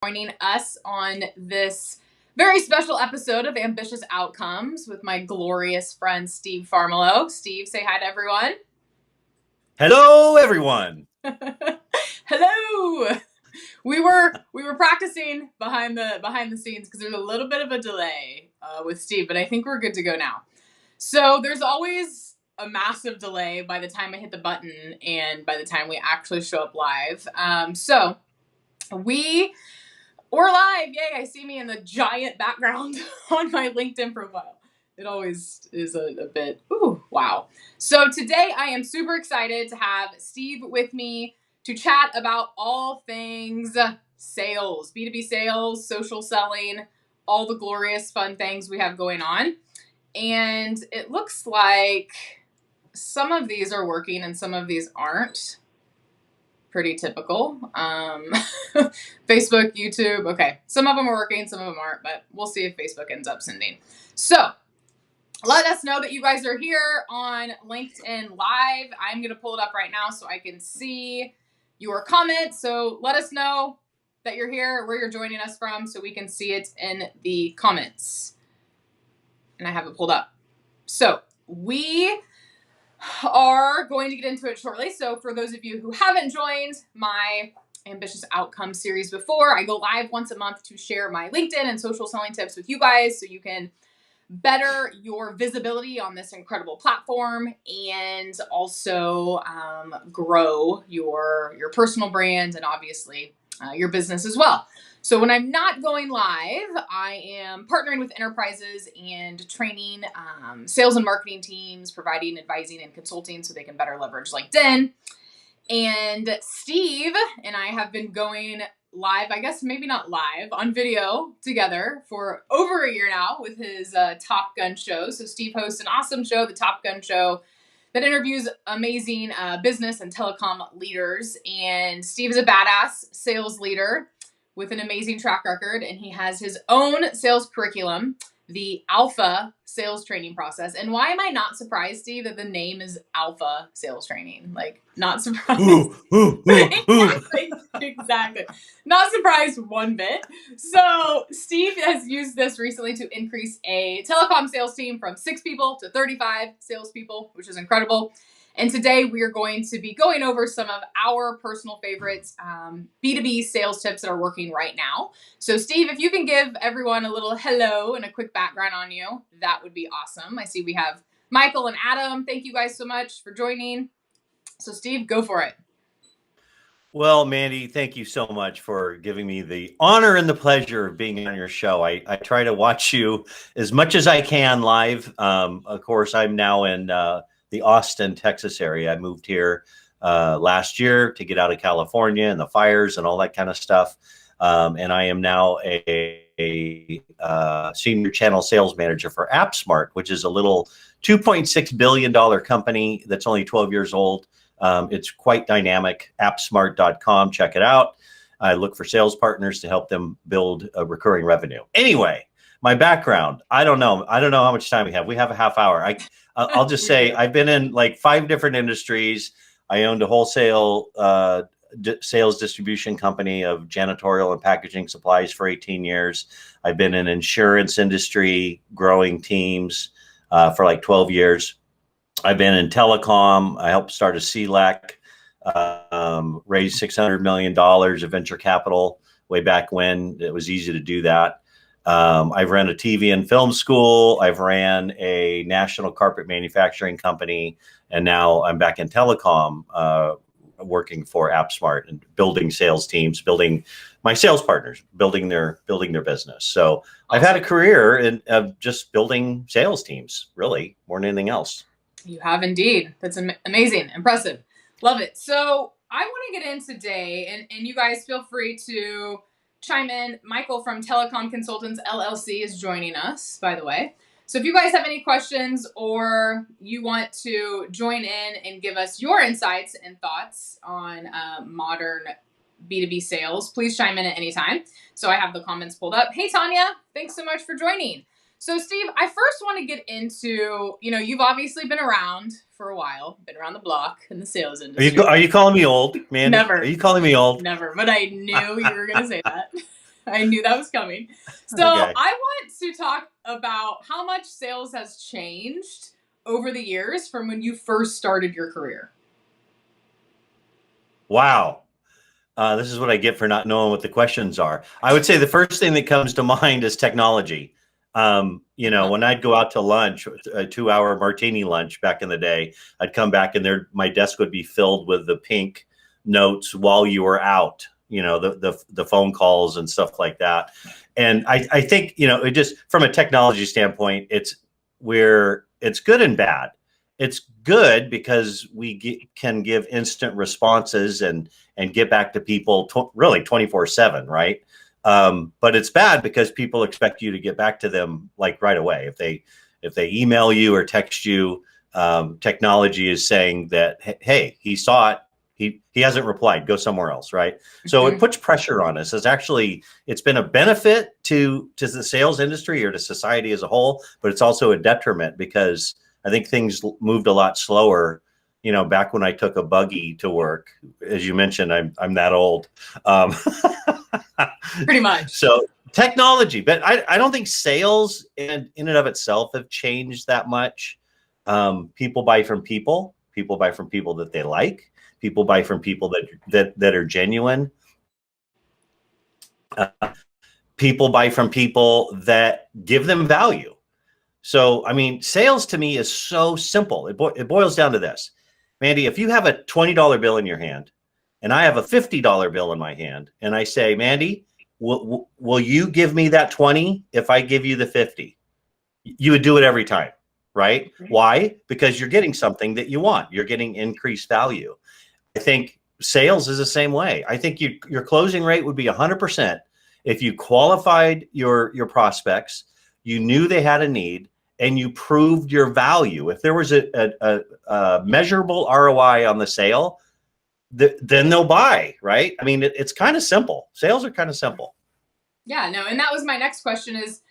Joining us on this very special episode of Ambitious Outcomes with my glorious friend Steve Farmelo. Steve, say hi to everyone. Hello, everyone. Hello. We were practicing behind the scenes because there's a little bit of a delay with Steve, but I think we're good to go now. So there's always a massive delay by the time I hit the button and by the time we actually show up live. We're live. Yay, I see me in the giant background on my LinkedIn profile. It always is a bit, ooh, wow. So today I am super excited to have Steve with me to chat about all things sales, B2B sales, social selling, all the glorious fun things we have going on. And it looks like some of these are working and some of these aren't. Pretty typical. Facebook, YouTube. Okay. Some of them are working, some of them aren't, but we'll see if Facebook ends up sending. So let us know that you guys are here on LinkedIn Live. I'm going to pull it up right now so I can see your comments. So let us know that you're here, where you're joining us from, so we can see it in the comments. And I have it pulled up. So we are going to get into it shortly. So for those of you who haven't joined my Ambitious Outcomes series before, I go live once a month to share my LinkedIn and social selling tips with you guys so you can better your visibility on this incredible platform and also grow your personal brand and obviously your business as well. So when I'm not going live, I am partnering with enterprises and training sales and marketing teams, providing advising and consulting so they can better leverage LinkedIn. And Steve and I have been going live, I guess maybe not live, on video together for over a year now with his Top Gun show. So Steve hosts an awesome show, the Top Gun Show, that interviews amazing business and telecom leaders. And Steve is a badass sales leader with an amazing track record, and he has his own sales curriculum, the Alpha Sales Training Process. And why am I not surprised, Steve, that the name is Alpha Sales Training? Like, not surprised. Exactly. Not surprised one bit. So Steve has used this recently to increase a telecom sales team from 6 people to 35 salespeople, which is incredible. And today we are going to be going over some of our personal favorites, B2B sales tips that are working right now. So Steve, if you can give everyone a little hello and a quick background on you, that would be awesome. I see we have Michael and Adam. Thank you guys so much for joining. So Steve, go for it. Well, Mandy, thank you so much for giving me the honor and the pleasure of being on your show. I try to watch you as much as I can live. Of course, I'm now in the Austin, Texas area. I moved here last year to get out of California and the fires and all that kind of stuff. And I am now a senior channel sales manager for Appsmart, which is a little $2.6 billion company that's only 12 years old. It's quite dynamic. Appsmart.com. Check it out. I look for sales partners to help them build a recurring revenue. Anyway, my background, I don't know how much time we have. We have a half hour. I'll just say I've been in like 5 different industries. I owned a wholesale sales distribution company of janitorial and packaging supplies for 18 years. I've been in insurance industry, growing teams for like 12 years. I've been in telecom. I helped start a CLEC, raise $600 million of venture capital way back when it was easy to do that. I've ran a TV and film school. I've ran a national carpet manufacturing company. And now I'm back in telecom, working for Appsmart and building sales teams, building my sales partners, building their business. So I've had a career of just building sales teams, really, more than anything else. You have indeed. That's amazing. Impressive. Love it. So I want to get in today, and you guys feel free to chime in. Michael from Telecom Consultants LLC is joining us, by the way. So if you guys have any questions or you want to join in and give us your insights and thoughts on modern B2B sales, please chime in at any time. So I have the comments pulled up. Hey, Tanya, thanks so much for joining. So Steve, I first want to get into, you've obviously been around for a while, been around the block in the sales industry. Are you calling me old, man? Never. Are you calling me old? Never, but I knew you were going to say that. I knew that was coming. So Okay. I want to talk about how much sales has changed over the years from when you first started your career. Wow. This is what I get for not knowing what the questions are. I would say the first thing that comes to mind is technology. When I'd go out to lunch, a 2-hour martini lunch back in the day, I'd come back and my desk would be filled with the pink notes while you were out, the phone calls and stuff like that. And I think, it just from a technology standpoint, it's good and bad. It's good because we can give instant responses and get back to people really 24/7, right? But it's bad because people expect you to get back to them like right away. If they email you or text you, technology is saying that, hey, he saw it. He hasn't replied. Go somewhere else, right? So it puts pressure on us. It's been a benefit to the sales industry or to society as a whole, but it's also a detriment because I think things moved a lot slower. Back when I took a buggy to work, as you mentioned, I'm that old. Pretty much. So technology, but I don't think sales in and of itself have changed that much. People buy from people. People buy from people that they like. People buy from people that are genuine. People buy from people that give them value. So, I mean, sales to me is so simple. It boils down to this. Mandy, if you have a $20 bill in your hand and I have a $50 bill in my hand and I say, Mandy, will you give me that 20 if I give you the 50? You would do it every time, right? Why? Because you're getting something that you want. You're getting increased value. I think sales is the same way. I think your closing rate would be 100% if you qualified your prospects, you knew they had a need, and you proved your value. If there was a measurable ROI on the sale, then they'll buy, right? I mean, it's kind of simple. Sales are kind of simple. Yeah, no, and that was my next question is,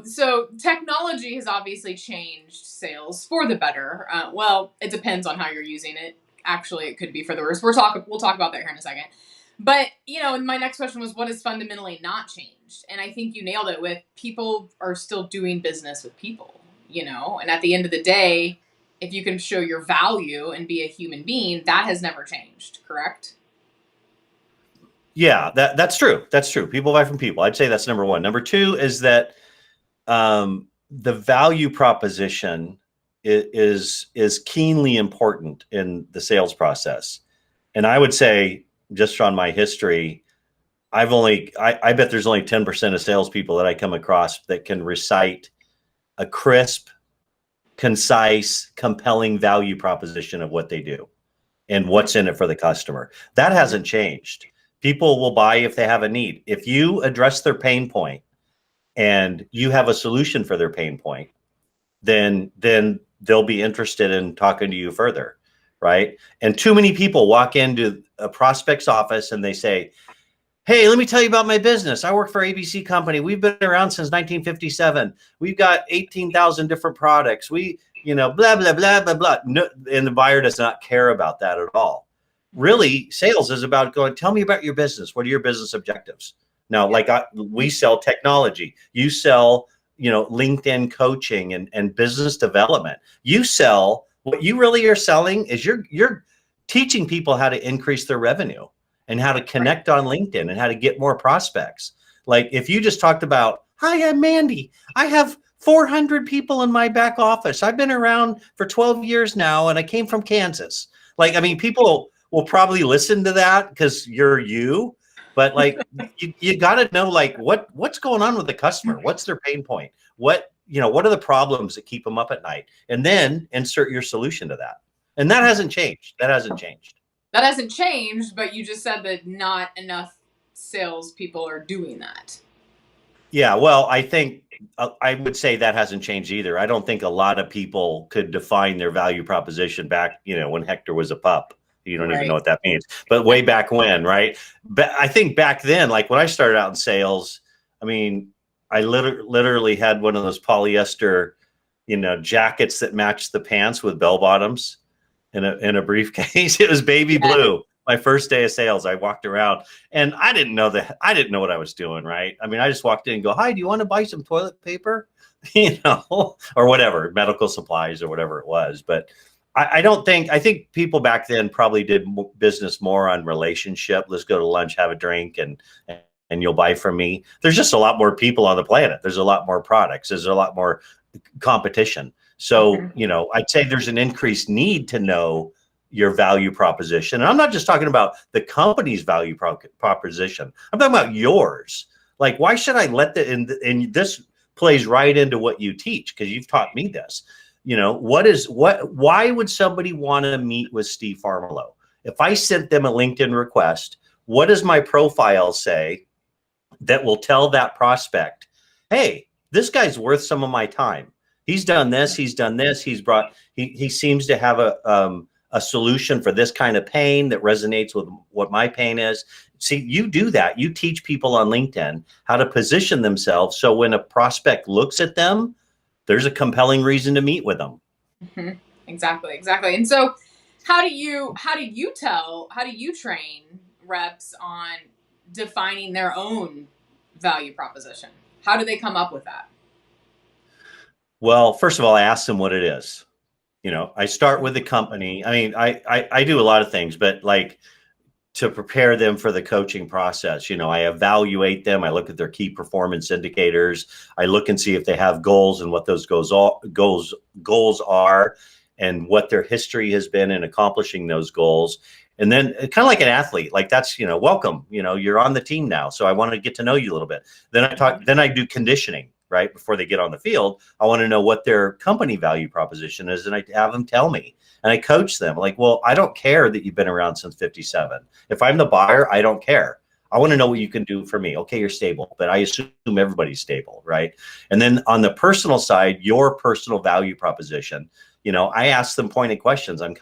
so technology has obviously changed sales for the better. Well, it depends on how you're using it. Actually, it could be for the worse. We'll talk about that here in a second. But, my next question was, what has fundamentally not changed? And I think you nailed it with people are still doing business with people, and at the end of the day, if you can show your value and be a human being, that has never changed, correct? Yeah, that's true. That's true. People buy from people. I'd say that's number one. Number two is that the value proposition is keenly important in the sales process. And I would say, just on my history, I bet there's only 10% of salespeople that I come across that can recite a crisp, concise, compelling value proposition of what they do and what's in it for the customer. That hasn't changed. People will buy if they have a need. If you address their pain point and you have a solution for their pain point, then they'll be interested in talking to you further, right? And too many people walk into a prospect's office and they say, hey, let me tell you about my business. I work for ABC Company. We've been around since 1957. We've got 18,000 different products. We, blah, blah, blah, blah, blah. No, and the buyer does not care about that at all. Really, sales is about going, tell me about your business. What are your business objectives? Now, we sell technology. You sell, LinkedIn coaching and business development. You sell, what you really are selling is you're teaching people how to increase their revenue and how to connect on LinkedIn and how to get more prospects. Like if you just talked about, hi, I'm Mandy. I have 400 people in my back office. I've been around for 12 years now, and I came from Kansas. Like, I mean, people will probably listen to that because you're you, but like you got to know like what's going on with the customer. What's their pain point? What are the problems that keep them up at night? And then insert your solution to that. And that hasn't changed. That hasn't changed, but you just said that not enough salespeople are doing that. Yeah, well, I think I would say that hasn't changed either. I don't think a lot of people could define their value proposition back, when Hector was a pup. You don't even know what that means. But way back when, right? But I think back then, like when I started out in sales, I mean, I literally had one of those polyester, jackets that matched the pants with bell bottoms in a briefcase. It was baby blue. my first day of sales, I walked around and I didn't know what I was doing. Right. I mean, I just walked in and go, hi, do you want to buy some toilet paper? Or whatever, medical supplies or whatever it was. But I think people back then probably did business more on relationship. Let's go to lunch, have a drink, and you'll buy from me. There's just a lot more people on the planet. There's a lot more products. There's a lot more competition. So, I'd say there's an increased need to know your value proposition. And I'm not just talking about the company's value proposition. I'm talking about yours. Like, why should I let and this plays right into what you teach, because you've taught me this. Why would somebody want to meet with Steve Farmelo? If I sent them a LinkedIn request, what does my profile say that will tell that prospect, hey, this guy's worth some of my time. He's done this. He seems to have a solution for this kind of pain that resonates with what my pain is. See, you do that. You teach people on LinkedIn how to position themselves. So when a prospect looks at them, there's a compelling reason to meet with them. Mm-hmm. Exactly. And so how do you train reps on defining their own value proposition? How do they come up with that? Well, first of all, I ask them what it is. I start with the company. I mean, I do a lot of things, but like to prepare them for the coaching process, I evaluate them. I look at their key performance indicators. I look and see if they have goals and what those goals are and what their history has been in accomplishing those goals. And then kind of like an athlete, like that's, welcome, you're on the team now. So I want to get to know you a little bit. Then I do conditioning. Right before they get on the field, I want to know what their company value proposition is, and I have them tell me, and I coach them. Like, well, I don't care that you've been around since '57. If I'm the buyer, I don't care. I want to know what you can do for me. Okay, you're stable, but I assume everybody's stable, right? And then on the personal side, your personal value proposition. I ask them pointed questions. I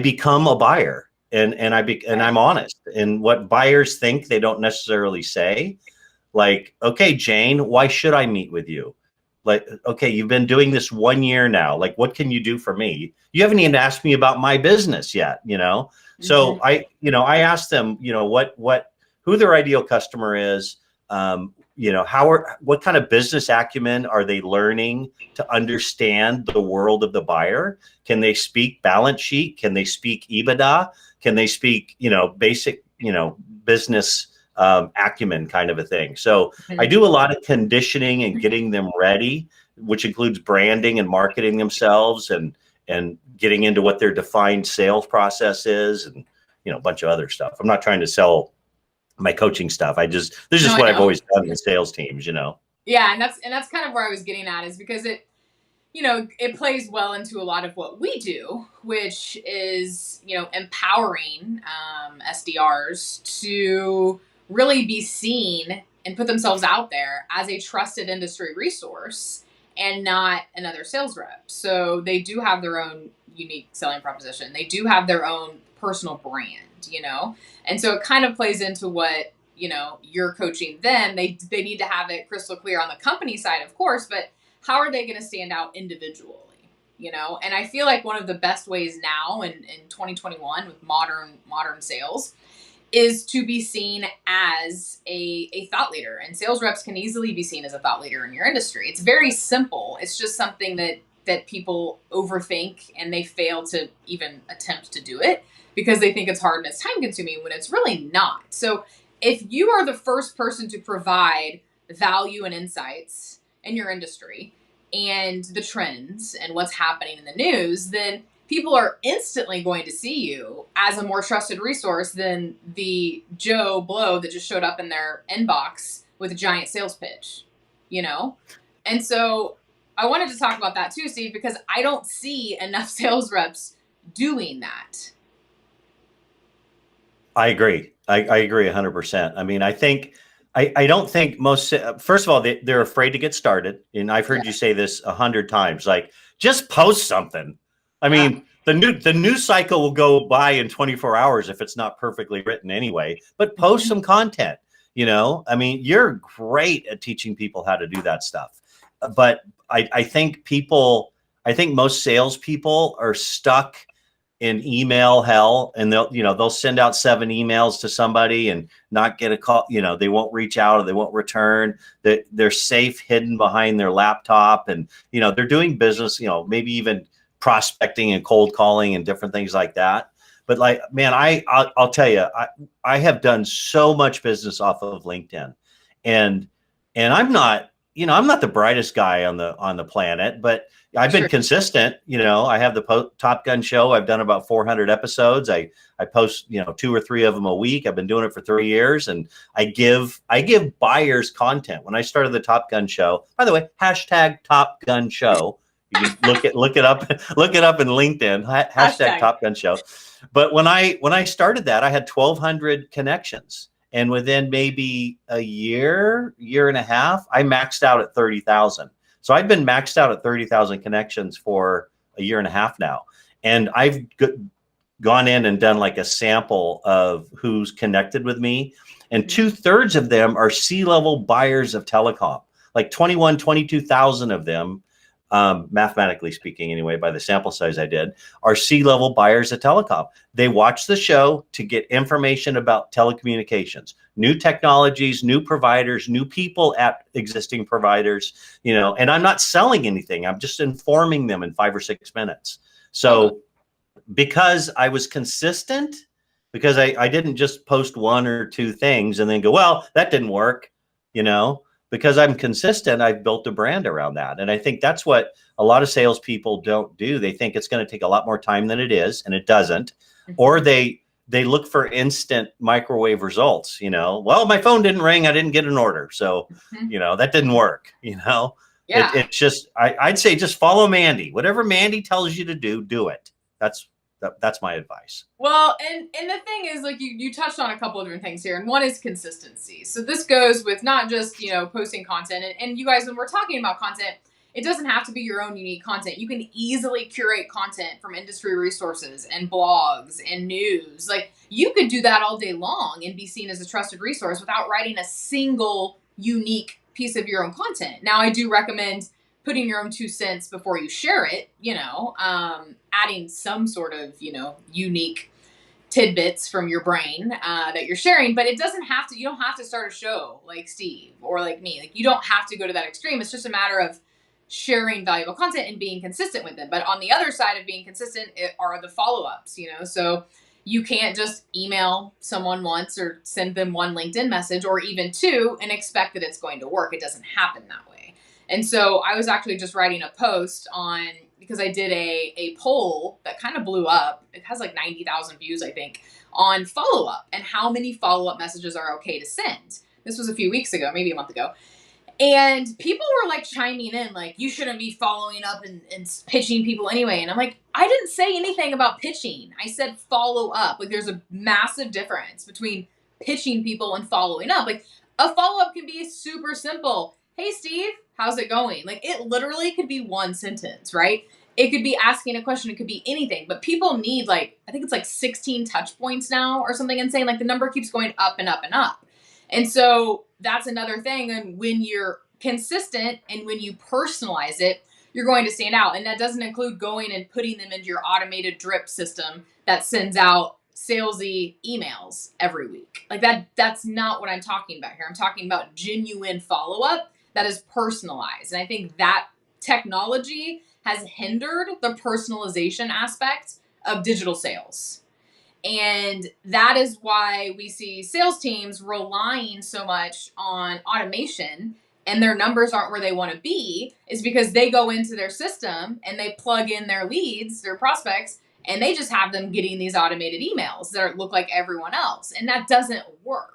become a buyer, and I'm honest. And what buyers think, they don't necessarily say. Like, okay, Jane, why should I meet with you? Like, okay, you've been doing this 1 year now. Like, what can you do for me? You haven't even asked me about my business yet, So I asked them, who their ideal customer is, what kind of business acumen are they learning to understand the world of the buyer? Can they speak balance sheet? Can they speak EBITDA? Can they speak, basic, business acumen kind of a thing. So I do a lot of conditioning and getting them ready, which includes branding and marketing themselves and getting into what their defined sales process is and, a bunch of other stuff. I'm not trying to sell my coaching stuff. This is what I've always done in sales teams, Yeah. And that's kind of where I was getting at, is because it plays well into a lot of what we do, which is, empowering SDRs to really be seen and put themselves out there as a trusted industry resource and not another sales rep. So they do have their own unique selling proposition. They do have their own personal brand, and so it kind of plays into what, you're coaching them. They need to have it crystal clear on the company side, of course, but how are they going to stand out individually? And I feel like one of the best ways now in 2021 with modern sales is to be seen as a thought leader, and sales reps can easily be seen as a thought leader in your industry. It's very simple. It's just something that people overthink, and they fail to even attempt to do it because they think it's hard and it's time consuming, when it's really not. So if you are the first person to provide value and insights in your industry and the trends and what's happening in the news, then people are instantly going to see you as a more trusted resource than the Joe Blow that just showed up in their inbox with a giant sales pitch, And so I wanted to talk about that too, Steve, because I don't see enough sales reps doing that. I agree. I agree 100%. I mean, I don't think most, first of all, they're afraid to get started. And I've heard you say this 100 times, like, just post something. I mean, the news cycle will go by in 24 hours if it's not perfectly written anyway, but post some content, I mean, you're great at teaching people how to do that stuff. But I think most salespeople are stuck in email hell, and they'll send out 7 emails to somebody and not get a call. They won't reach out or they won't return. They're safe, hidden behind their laptop, and they're doing business. Maybe even prospecting and cold calling and different things like that. But like, man, I'll tell you, I have done so much business off of LinkedIn, and I'm not the brightest guy on the planet, but I've been consistent. I have the Top Gun show. I've done about 400 episodes. I post, 2 or 3 of them a week. I've been doing it for 3 years, and I give buyers content. When I started the Top Gun show, by the way, hashtag Top Gun show. You can look it up in LinkedIn, hashtag Top Gun show. But when I started that, I had 1,200 connections. And within maybe a year and a half, I maxed out at 30,000. So I've been maxed out at 30,000 connections for a year and a half now. And I've gone in and done like a sample of who's connected with me. And 2/3 of them are C-level buyers of telecom, like 22,000 of them, mathematically speaking anyway, by the sample size I did, are C-level buyers of telecom. They watch the show to get information about telecommunications, new technologies, new providers, new people at existing providers, and I'm not selling anything. I'm just informing them in 5 or 6 minutes. So because I was consistent, because I didn't just post 1 or 2 things and then go, well, that didn't work, because I'm consistent, I've built a brand around that. And I think that's what a lot of salespeople don't do. They think it's going to take a lot more time than it is, and it doesn't. Or they look for instant microwave results. Well, my phone didn't ring, I didn't get an order, so that didn't work. Yeah. It's just I'd say just follow Mandy. Whatever Mandy tells you to do it. That's my advice. Well, and the thing is, like, you touched on a couple of different things here, and one is consistency. So this goes with not just, posting content. And you guys, when we're talking about content, it doesn't have to be your own unique content. You can easily curate content from industry resources and blogs and news. Like, you could do that all day long and be seen as a trusted resource without writing a single unique piece of your own content. Now, I do recommend putting your own 2 cents before you share it, adding some sort of, unique tidbits from your brain that you're sharing, but you don't have to start a show like Steve or like me. Like, you don't have to go to that extreme. It's just a matter of sharing valuable content and being consistent with it. But on the other side of being consistent are the follow-ups, so you can't just email someone once or send them 1 LinkedIn message or even 2 and expect that it's going to work. It doesn't happen that way. And so I was actually just writing a post because I did a poll that kind of blew up. It has like 90,000 views, I think, on follow-up and how many follow-up messages are okay to send. This was a few weeks ago, maybe a month ago. And people were like chiming in, like, you shouldn't be following up and pitching people anyway. And I'm like, I didn't say anything about pitching. I said follow up. Like, there's a massive difference between pitching people and following up. Like, a follow-up can be super simple. Hey, Steve, how's it going? Like, it literally could be 1 sentence, right? It could be asking a question. It could be anything. But people need, like, I think it's like 16 touch points now or something insane. Like, the number keeps going up and up and up. And so that's another thing. And when you're consistent and when you personalize it, you're going to stand out. And that doesn't include going and putting them into your automated drip system that sends out salesy emails every week. Like, that's not what I'm talking about here. I'm talking about genuine follow-up that is personalized. And I think that technology has hindered the personalization aspect of digital sales. And that is why we see sales teams relying so much on automation and their numbers aren't where they want to be, is because they go into their system and they plug in their leads, their prospects, and they just have them getting these automated emails that look like everyone else. And that doesn't work.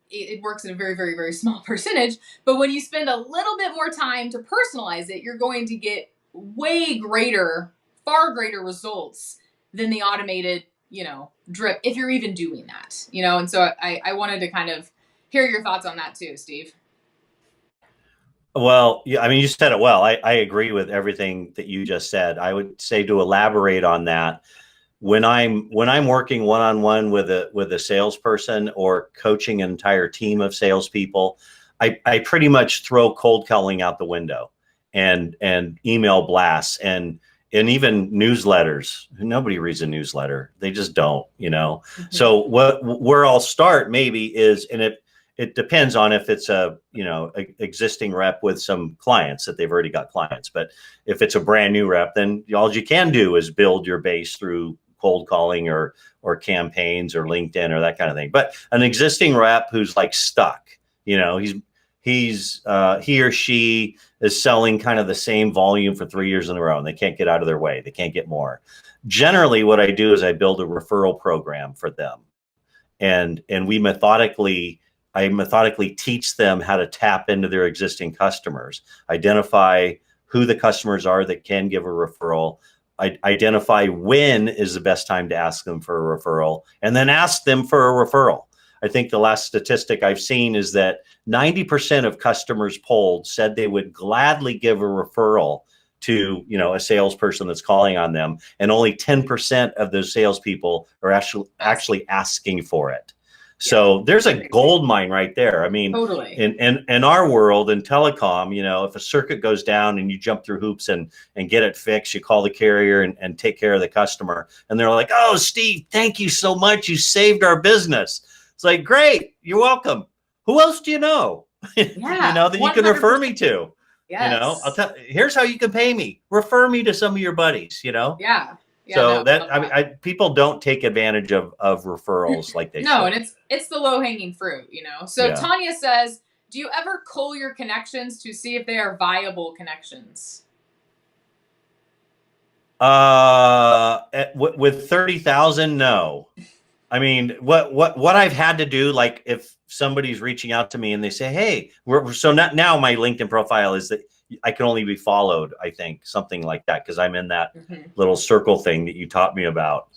It works in a very, very, very small percentage. But when you spend a little bit more time to personalize it, you're going to get far greater results than the automated, drip, if you're even doing that, And so I wanted to kind of hear your thoughts on that too, Steve. Well, yeah, I mean, you said it well. I agree with everything that you just said. I would say, to elaborate on that, when I'm working one-on-one with a salesperson or coaching an entire team of salespeople, I pretty much throw cold calling out the window and email blasts. And and even newsletters. Nobody reads a newsletter. They just don't, Mm-hmm. So where I'll start maybe is, and it depends on if it's a existing rep with some clients that they've already got clients. But if it's a brand new rep, then all you can do is build your base through cold calling or campaigns or LinkedIn or that kind of thing. But an existing rep who's like stuck, he or she is selling kind of the same volume for 3 years in a row and they can't get out of their way. They can't get more. Generally, what I do is I build a referral program for them. And I methodically teach them how to tap into their existing customers, identify who the customers are that can give a referral, identify when is the best time to ask them for a referral, and then ask them for a referral. I think the last statistic I've seen is that 90% of customers polled said they would gladly give a referral to, a salesperson that's calling on them, and only 10% of those salespeople are actually asking for it. So there's a gold mine right there. I mean, totally. In our world, in telecom, if a circuit goes down and you jump through hoops and get it fixed, you call the carrier and take care of the customer. And they're like, "Oh, Steve, thank you so much. You saved our business." It's like, great, you're welcome. Who else do you know? Yeah, that you can refer me to? Yes. Here's how you can pay me. Refer me to some of your buddies, Yeah. So people don't take advantage of referrals like they should. No, and it's the low hanging fruit, So Tanya says, do you ever cull your connections to see if they are viable connections? With 30,000, no. I mean, what I've had to do, like if somebody's reaching out to me and they say, "Hey, now my LinkedIn profile is that I can only be followed," I think, something like that, because I'm in that little circle thing that you taught me about.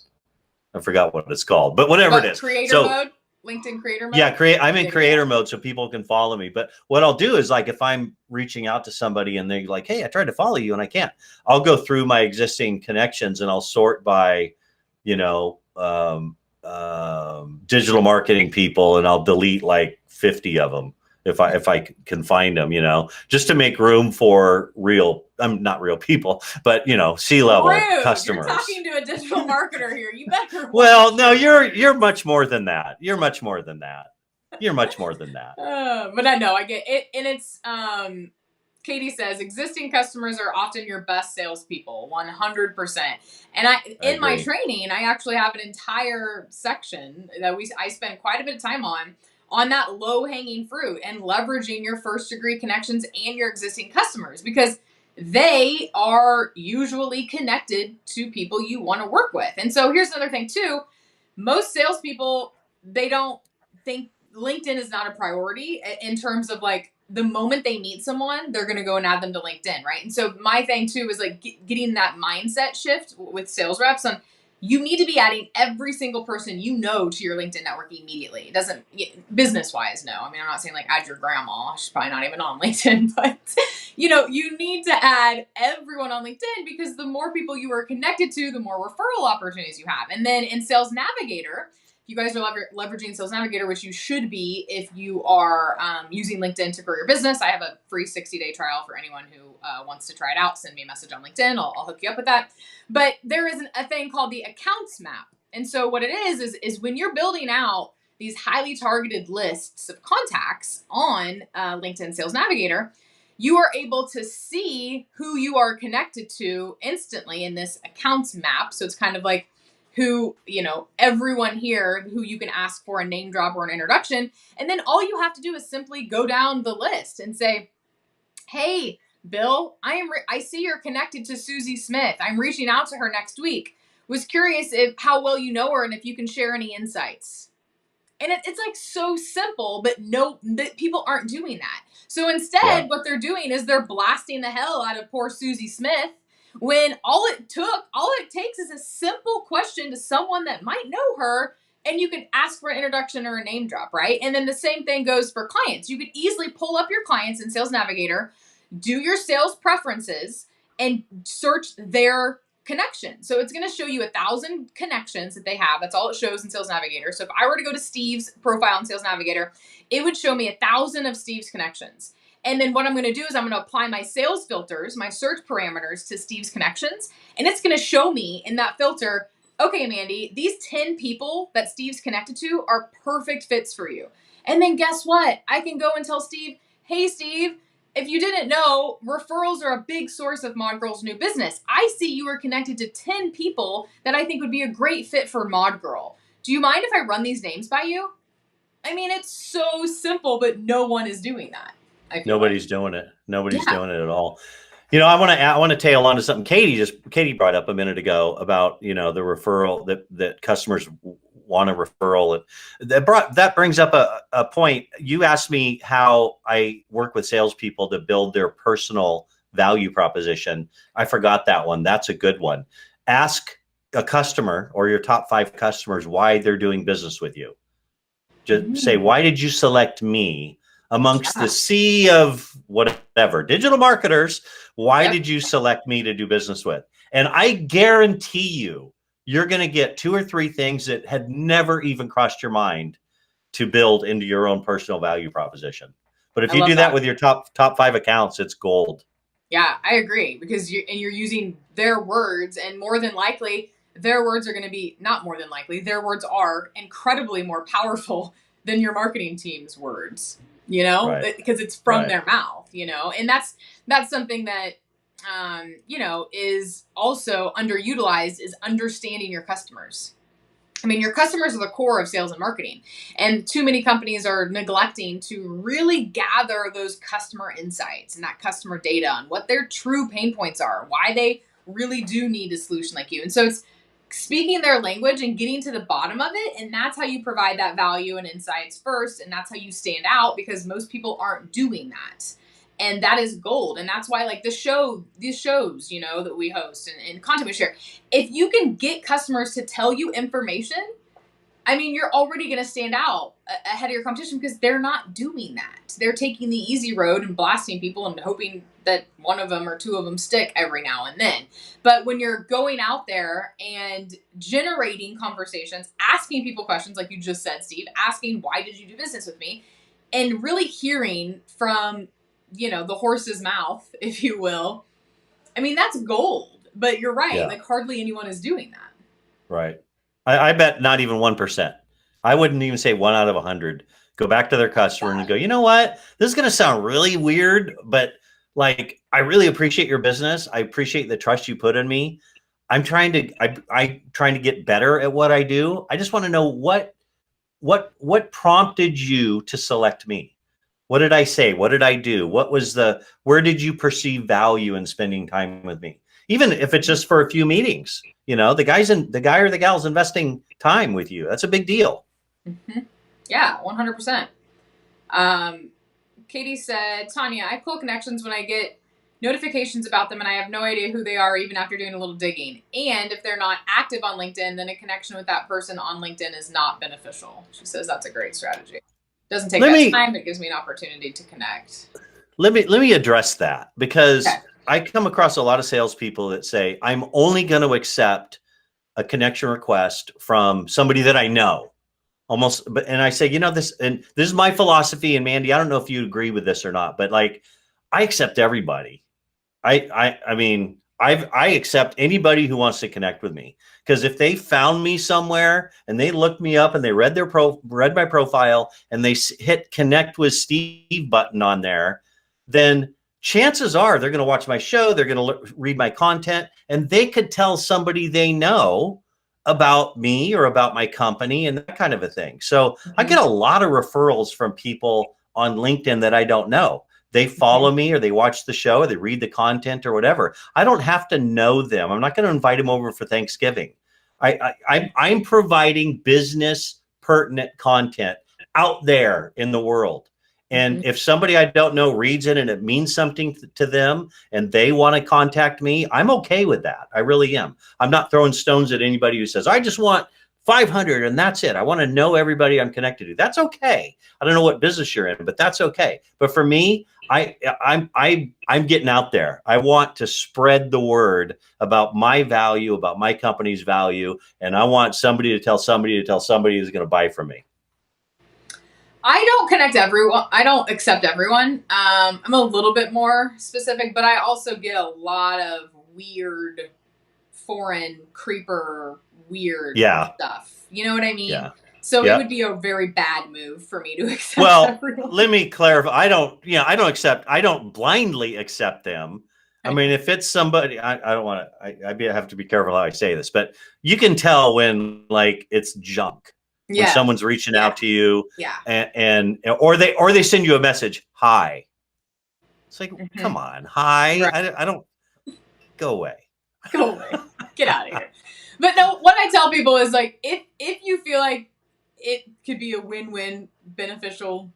I forgot what it's called, but whatever it is. Creator mode, LinkedIn creator mode. Yeah, I'm in creator mode, so people can follow me. But what I'll do is, like, if I'm reaching out to somebody and they're like, "Hey, I tried to follow you and I can't," I'll go through my existing connections and I'll sort by, digital marketing people, and I'll delete like 50 of them if I can find them, just to make room for not real people, but C-level customers. You're talking to a digital marketer here. You better. Well, no, you're much more than that. You're much more than that. But I know I get it, and it's Katie says existing customers are often your best salespeople, 100%. And in my training, I actually have an entire section that I spend quite a bit of time on that low hanging fruit and leveraging your first degree connections and your existing customers, because they are usually connected to people you want to work with. And so here's another thing too. Most salespeople, they don't think LinkedIn is not a priority in terms of like, the moment they meet someone, they're going to go and add them to LinkedIn, right? And so my thing too is like getting that mindset shift with sales reps on, you need to be adding every single person to your LinkedIn network immediately. It doesn't, business-wise, no. I mean, I'm not saying like add your grandma. She's probably not even on LinkedIn, but you need to add everyone on LinkedIn, because the more people you are connected to, the more referral opportunities you have. And then in Sales Navigator, you guys are leveraging Sales Navigator, which you should be if you are using LinkedIn to grow your business. I have a free 60-day trial for anyone who wants to try it out. Send me a message on LinkedIn. I'll hook you up with that. But there is a thing called the accounts map. And so what it is when you're building out these highly targeted lists of contacts on LinkedIn Sales Navigator, you are able to see who you are connected to instantly in this accounts map. So it's kind of like who, everyone here who you can ask for a name drop or an introduction. And then all you have to do is simply go down the list and say, "Hey, Bill, I see you're connected to Susie Smith. I'm reaching out to her next week. Was curious how well you know her and if you can share any insights." And it's like so simple, but people aren't doing that. So instead, what they're doing is they're blasting the hell out of poor Susie Smith, when all it takes is a simple question to someone that might know her, and you can ask for an introduction or a name drop, right? And then the same thing goes for clients. You could easily pull up your clients in Sales Navigator, do your sales preferences, and search their connection. So it's going to show you 1,000 connections that they have. That's all it shows in Sales Navigator. So if I were to go to Steve's profile in Sales Navigator, it would show me 1,000 of Steve's connections. And then what I'm going to do is I'm going to apply my sales filters, my search parameters to Steve's connections. And it's going to show me in that filter, okay, Mandy, these 10 people that Steve's connected to are perfect fits for you. And then guess what? I can go and tell Steve, hey, Steve, if you didn't know, referrals are a big source of Mod Girl's new business. I see you were connected to 10 people that I think would be a great fit for Mod Girl. Do you mind if I run these names by you? I mean, it's so simple, but no one is doing that. Nobody's doing it. Nobody's doing it at all. I want to tail on to something Katie brought up a minute ago about, the referral that customers want a referral. That brings up a point. You asked me how I work with salespeople to build their personal value proposition. I forgot that one. That's a good one. Ask a customer or your top 5 customers why they're doing business with you. Just say, why did you select me amongst the sea of whatever digital marketers? Why did you select me to do business with? And I guarantee you're going to get 2 or 3 things that had never even crossed your mind to build into your own personal value proposition. But if you do that with your top 5 accounts, it's gold. Yeah, I agree, because you're using their words, and more than likely, their words are going to be, not more than likely, their words are incredibly more powerful than your marketing team's words, because it's from their mouth, and that's something that, is also underutilized, is understanding your customers. I mean, your customers are the core of sales and marketing, and too many companies are neglecting to really gather those customer insights and that customer data on what their true pain points are, why they really do need a solution like you. And so it's speaking their language and getting to the bottom of it. And that's how you provide that value and insights first. And that's how you stand out, because most people aren't doing that. And that is gold. And that's why, like, these shows, that we host and content we share, if you can get customers to tell you information, I mean, you're already going to stand out ahead of your competition, because they're not doing that. They're taking the easy road and blasting people and hoping that one of them or 2 of them stick every now and then. But when you're going out there and generating conversations, asking people questions, like you just said, Steve, asking, why did you do business with me? And really hearing from, the horse's mouth, if you will. I mean, that's gold. But you're right. Yeah. Like, hardly anyone is doing that. Right. I bet not even 1%. I wouldn't even say 1 out of 100 go back to their customer and go, you know what? This is going to sound really weird, but like, I really appreciate your business. I appreciate the trust you put in me. I'm trying to get better at what I do. I just want to know what prompted you to select me? What did I say? What did I do? Where did you perceive value in spending time with me? Even if it's just for a few meetings, the guy or the gal's investing time with you. That's a big deal. Mm-hmm. Yeah, 100%. Katie said, Tanya, I pull connections when I get notifications about them and I have no idea who they are, even after doing a little digging. And if they're not active on LinkedIn, then a connection with that person on LinkedIn is not beneficial. She says that's a great strategy. Doesn't take that time, but gives me an opportunity to connect. Let me address that, because I come across a lot of salespeople that say, I'm only going to accept a connection request from somebody that I know. And I say, this is my philosophy. And Mandy, I don't know if you agree with this or not, but like, I accept everybody. I mean, I accept anybody who wants to connect with me, because if they found me somewhere and they looked me up and they read my profile and they hit connect with Steve button on there, then chances are they're going to watch my show. They're going to read my content, and they could tell somebody they know about me or about my company and that kind of a thing. So I get a lot of referrals from people on LinkedIn that I don't know. They follow me, or they watch the show, or they read the content or whatever. I don't have to know them. I'm not going to invite them over for Thanksgiving. I'm providing business pertinent content out there in the world. And if somebody I don't know reads it and it means something to them and they want to contact me, I'm okay with that. I really am. I'm not throwing stones at anybody who says, I just want 500 and that's it. I want to know everybody I'm connected to. That's okay. I don't know what business you're in, but that's okay. But for me, I'm getting out there. I want to spread the word about my value, about my company's value, and I want somebody to tell somebody who's going to buy from me. I don't connect everyone. I don't accept everyone. I'm a little bit more specific, but I also get a lot of weird, foreign, creeper, weird Yeah. stuff. You know what I mean? Yeah. So it Yep. would be a very bad move for me to accept Well, everyone. let me clarify. I don't blindly accept them. I mean, if it's somebody, I don't want to, I have to be careful how I say this, but you can tell when like it's junk, when Yeah. someone's reaching out to you Yeah. or they send you a message, hi. It's like, Mhm. come on, hi. Right. I don't, go away. Go away. Get out of here. But no, what I tell people is like, if you feel like it could be a win-win beneficial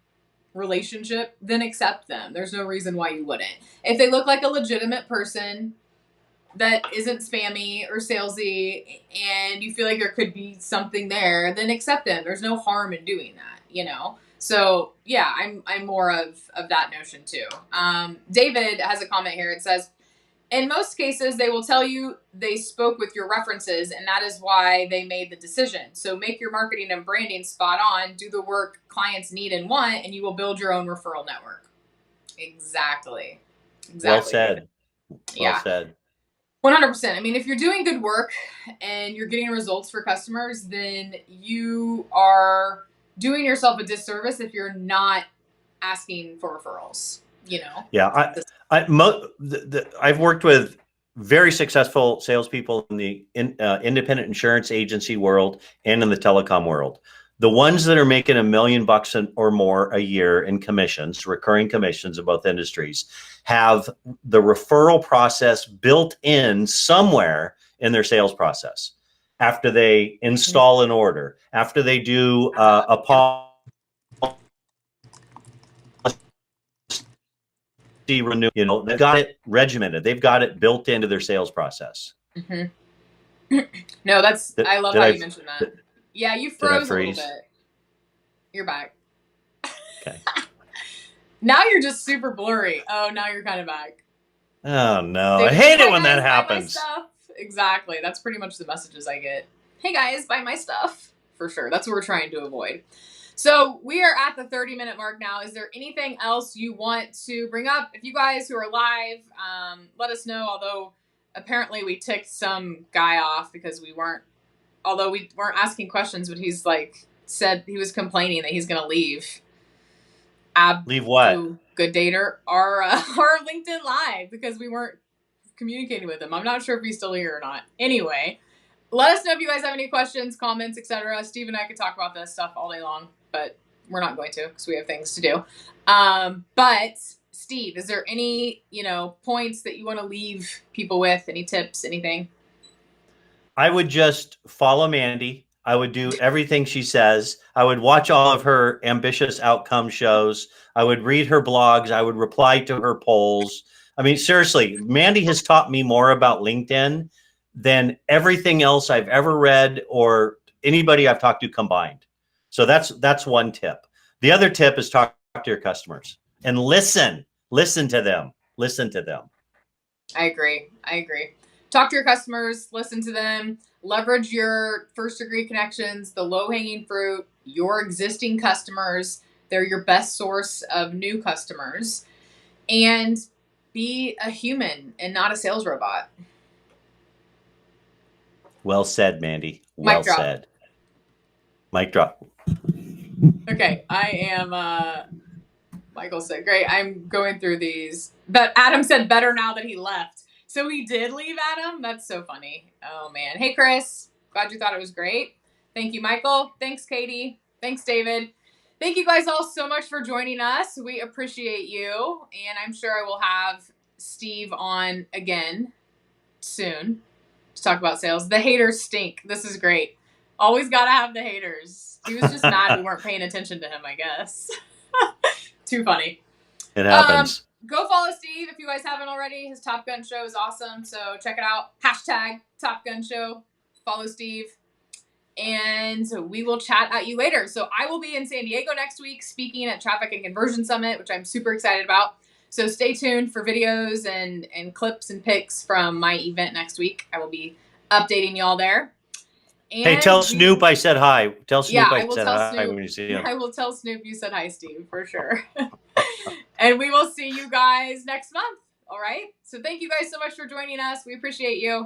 relationship, then accept them. There's no reason why you wouldn't. If they look like a legitimate person that isn't spammy or salesy and you feel like there could be something there, then accept them. There's no harm in doing that, you know? So yeah, I'm more of that notion too. David has a comment here. It says, in most cases, they will tell you they spoke with your references, and that is why they made the decision. So make your marketing and branding spot on, do the work clients need and want, and you will build your own referral network. Exactly. Well David. said. Yeah. Well said. 100%. I mean, if you're doing good work and you're getting results for customers, then you are doing yourself a disservice if you're not asking for referrals, you know? Yeah, I've worked with very successful salespeople in the independent insurance agency world and in the telecom world. The ones that are making $1 million or more a year in commissions, recurring commissions in both industries, have the referral process built in somewhere in their sales process. After they install an order, after they do a renew, they've got it regimented. They've got it built into their sales process. Mm-hmm. No, I love how you mentioned that. Yeah, you froze a little bit. You're back. Okay. Now you're just super blurry. Oh, now you're kind of back. Oh no, I hate it when that happens. Exactly. That's pretty much the messages I get. Hey guys, buy my stuff. For sure. That's what we're trying to avoid. So we are at the 30-minute mark now. Is there anything else you want to bring up? If you guys who are live, let us know. Although apparently we ticked some guy off because we weren't asking questions, but he's like said he was complaining that he's going to leave. Leave what? Good Dater, our LinkedIn Live, because we weren't communicating with him. I'm not sure if he's still here or not. Anyway, let us know if you guys have any questions, comments, etc. Steve and I could talk about this stuff all day long, but we're not going to because we have things to do. But Steve, is there any points that you want to leave people with? Any tips? Anything? I would just follow Mandy. I would do everything she says. I would watch all of her ambitious outcome shows. I would read her blogs. I would reply to her polls. I mean, seriously, Mandy has taught me more about LinkedIn than everything else I've ever read or anybody I've talked to combined. So that's one tip. The other tip is talk to your customers and listen to them. Listen to them. I agree. Talk to your customers, listen to them, leverage your first degree connections, the low hanging fruit, your existing customers. They're your best source of new customers, and be a human and not a sales robot. Well said, Mandy. Well said. Mic drop. Okay, I am, Michael said, great, I'm going through these. But Adam said better now that he left. So he did leave, Adam? That's so funny. Oh, man. Hey, Chris. Glad you thought it was great. Thank you, Michael. Thanks, Katie. Thanks, David. Thank you guys all so much for joining us. We appreciate you. And I'm sure I will have Steve on again soon to talk about sales. The haters stink. This is great. Always got to have the haters. He was just mad we weren't paying attention to him, I guess. Too funny. It happens. Go follow Steve if you guys haven't already. His Top Gun show is awesome. So check it out. # Top Gun show. Follow Steve. And we will chat at you later. So I will be in San Diego next week speaking at Traffic and Conversion Summit, which I'm super excited about. So stay tuned for videos and clips and pics from my event next week. I will be updating y'all there. And hey, tell Snoop I said hi. Tell Snoop I I will said tell hi Snoop. when you see him. I will tell Snoop you said hi, Steve, for sure. And we will see you guys next month. All right. So thank you guys so much for joining us. We appreciate you.